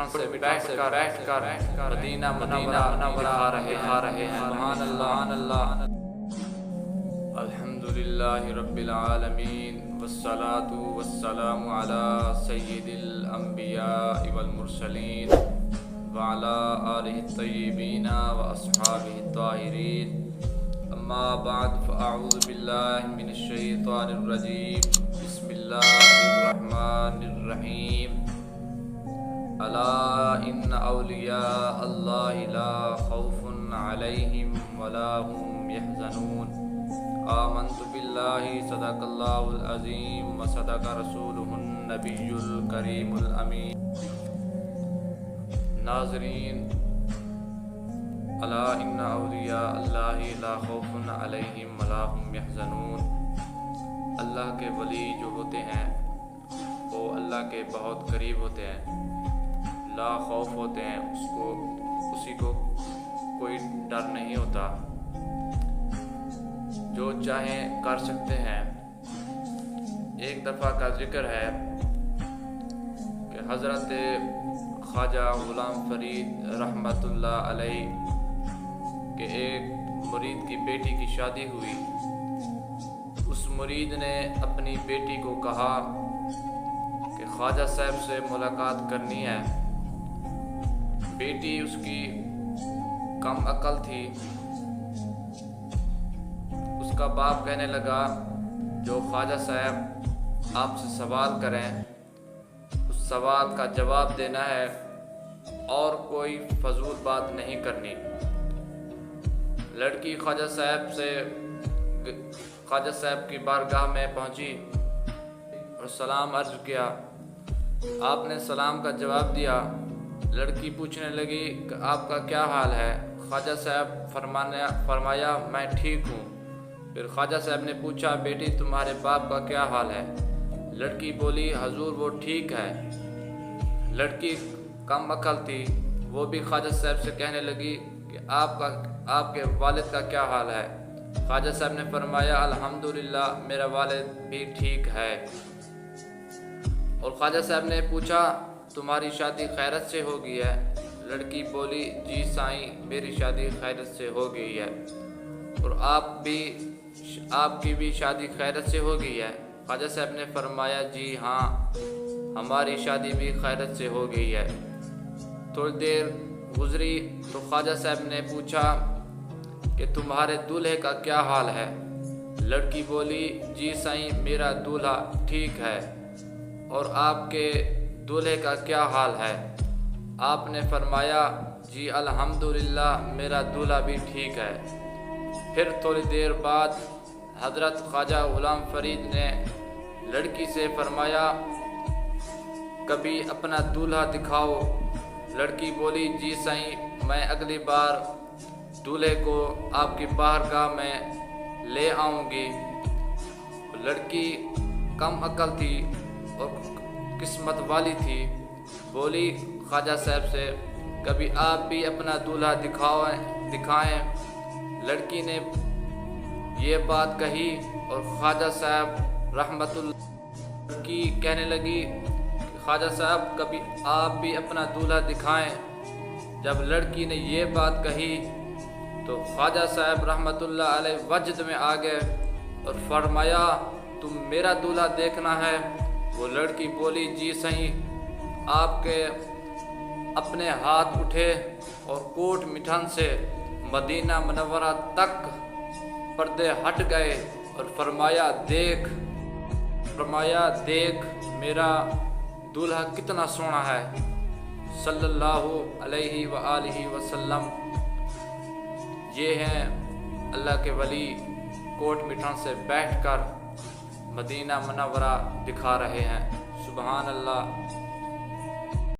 مٹھن سے بیٹھ کر مدینہ منورہ دکھا رہے ہیں۔ سبحان اللہ۔ الحمدللہ رب العالمین والصلاة والسلام علی سید الانبیاء والمرسلین وعلی آلہ الطیبین واصحابہ الطاہرین، اما بعد فاعوذ باللہ من الشیطان الرجیم، بسم اللہ الرحمن الرحیم۔ الا ان اولیاء اللہ لا خوف علیہم ولا هم يحزنون۔ آمنت باللہ صدق اللہ العظیم وصدق رسولہ النبی الکریم الامین۔ ناظرین، الا ان اولیاء اللہ لا خوف علیہم ولا هم يحزنون۔ اللہ کے ولی جو ہوتے ہیں وہ اللہ کے بہت قریب ہوتے ہیں، لا خوف ہوتے ہیں، اسی کو کوئی ڈر نہیں ہوتا، جو چاہیں کر سکتے ہیں۔ ایک دفعہ کا ذکر ہے کہ حضرت خواجہ غلام فرید رحمۃ اللہ علیہ کے ایک مرید کی بیٹی کی شادی ہوئی۔ اس مرید نے اپنی بیٹی کو کہا کہ خواجہ صاحب سے ملاقات کرنی ہے۔ بیٹی اس کی کم عقل تھی۔ اس کا باپ کہنے لگا جو خواجہ صاحب آپ سے سوال کریں اس سوال کا جواب دینا ہے اور کوئی فضول بات نہیں کرنی۔ لڑکی خواجہ صاحب کی بارگاہ میں پہنچی اور سلام عرض کیا۔ آپ نے سلام کا جواب دیا۔ لڑکی پوچھنے لگی کہ آپ کا کیا حال ہے؟ خواجہ صاحب فرمایا میں ٹھیک ہوں۔ پھر خواجہ صاحب نے پوچھا بیٹی تمہارے باپ کا کیا حال ہے؟ لڑکی بولی حضور وہ ٹھیک ہے۔ لڑکی کم عقل تھی، وہ بھی خواجہ صاحب سے کہنے لگی کہ آپ کے والد کا کیا حال ہے؟ خواجہ صاحب نے فرمایا الحمدللہ میرا والد بھی ٹھیک ہے۔ اور خواجہ صاحب نے پوچھا تمہاری شادی خیرت سے ہو گئی ہے؟ لڑکی بولی جی سائیں میری شادی خیرت سے ہو گئی ہے، اور آپ کی بھی شادی خیرت سے ہو گئی ہے؟ خواجہ صاحب نے فرمایا جی ہاں ہماری شادی بھی خیرت سے ہو گئی ہے۔ تھوڑی دیر گزری تو خواجہ صاحب نے پوچھا کہ تمہارے دولہے کا کیا حال ہے؟ لڑکی بولی جی سائیں میرا دولہا ٹھیک ہے، اور آپ کے دولہے کا کیا حال ہے؟ آپ نے فرمایا جی الحمدللہ میرا دولہا بھی ٹھیک ہے۔ پھر تھوڑی دیر بعد حضرت خواجہ غلام فرید نے لڑکی سے فرمایا کبھی اپنا دولہا دکھاؤ۔ لڑکی بولی جی سائیں میں اگلی بار دولہے کو آپ کی بارگاہ میں لے آؤں گی۔ لڑکی کم عقل تھی اور قسمت والی تھی، بولی خواجہ صاحب سے کبھی آپ بھی اپنا دولہا دکھائیں۔ لڑکی نے یہ بات کہی اور خواجہ صاحب رحمت اللہ کی کہنے لگی خواجہ صاحب کبھی آپ بھی اپنا دولہا دکھائیں۔ جب لڑکی نے یہ بات کہی تو خواجہ صاحب رحمت اللہ علیہ وجد میں آ گئے اور فرمایا تم میرا دولہا دیکھنا ہے؟ وہ لڑکی بولی جی سہیں۔ آپ کے اپنے ہاتھ اٹھے اور کوٹ مٹھن سے مدینہ منورہ تک پردے ہٹ گئے اور فرمایا دیکھ میرا دولہا کتنا سونا ہے صلی اللہ علیہ وآلہ وسلم۔ یہ ہیں اللہ کے ولی کوٹ مٹھن سے بیٹھ کر مدینہ منورہ دکھا رہے ہیں۔ سبحان اللہ۔